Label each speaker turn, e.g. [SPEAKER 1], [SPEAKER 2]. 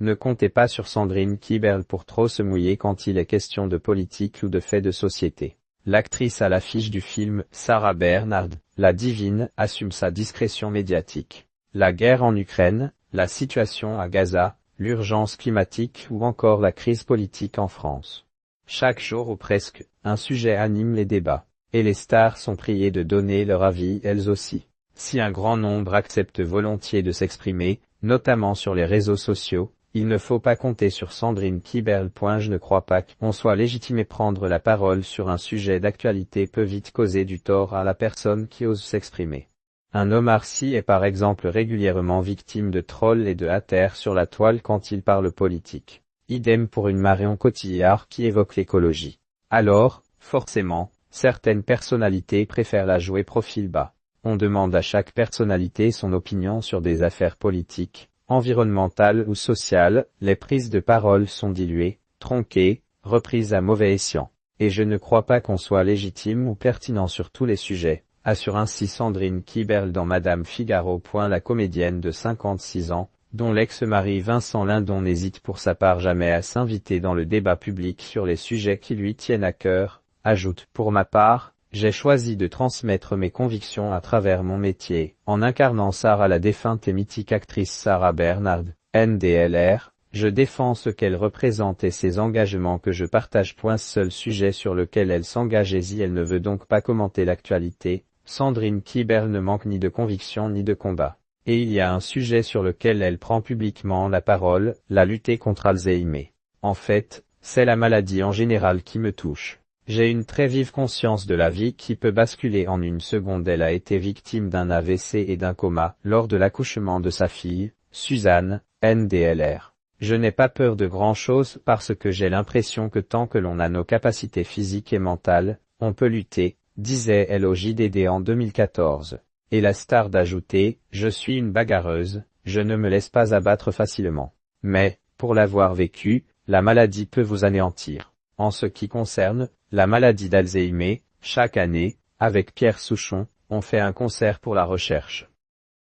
[SPEAKER 1] Ne comptez pas sur Sandrine Kiberl pour trop se mouiller quand il est question de politique ou de faits de société. L'actrice à l'affiche du film, Sarah Bernhardt, la divine, assume sa discrétion médiatique. La guerre en Ukraine, la situation à Gaza, l'urgence climatique ou encore la crise politique en France. Chaque jour ou presque, un sujet anime les débats. Et les stars sont priées de donner leur avis elles aussi. Si un grand nombre accepte volontiers de s'exprimer, notamment sur les réseaux sociaux, il ne faut pas compter sur Sandrine Kiberl. Je ne crois pas qu'on soit légitimé. Prendre la parole sur un sujet d'actualité peut vite causer du tort à la personne qui ose s'exprimer. Un Omar Sy est par exemple régulièrement victime de trolls et de haters sur la toile quand il parle politique. Idem pour une Marion Cotillard qui évoque l'écologie. Alors, forcément, certaines personnalités préfèrent la jouer profil bas. On demande à chaque personnalité son opinion sur des affaires politiques, environnementales ou sociales, les prises de parole sont diluées, tronquées, reprises à mauvais escient. Et je ne crois pas qu'on soit légitime ou pertinent sur tous les sujets, assure ainsi Sandrine Kiberl dans Madame Figaro. La comédienne de 56 ans, dont l'ex-mari Vincent Lindon n'hésite pour sa part jamais à s'inviter dans le débat public sur les sujets qui lui tiennent à cœur, ajoute « Pour ma part, j'ai choisi de transmettre mes convictions à travers mon métier, en incarnant Sarah la défunte et mythique actrice Sarah Bernhardt, NDLR, je défends ce qu'elle représente et ses engagements que je partage. Seul sujet sur lequel elle s'engage et elle ne veut donc pas commenter l'actualité, Sandrine Kiberl ne manque ni de conviction ni de combat. Et il y a un sujet sur lequel elle prend publiquement la parole, la lutte contre Alzheimer. En fait, c'est la maladie en général qui me touche. J'ai une très vive conscience de la vie qui peut basculer en une seconde. Elle a été victime d'un AVC et d'un coma lors de l'accouchement de sa fille, Suzanne, NDLR. Je n'ai pas peur de grand-chose parce que j'ai l'impression que tant que l'on a nos capacités physiques et mentales, on peut lutter, disait-elle au JDD en 2014. Et la star d'ajouter, je suis une bagarreuse, je ne me laisse pas abattre facilement. Mais, pour l'avoir vécu, la maladie peut vous anéantir. En ce qui concerne la maladie d'Alzheimer, chaque année, avec Pierre Souchon, on fait un concert pour la recherche.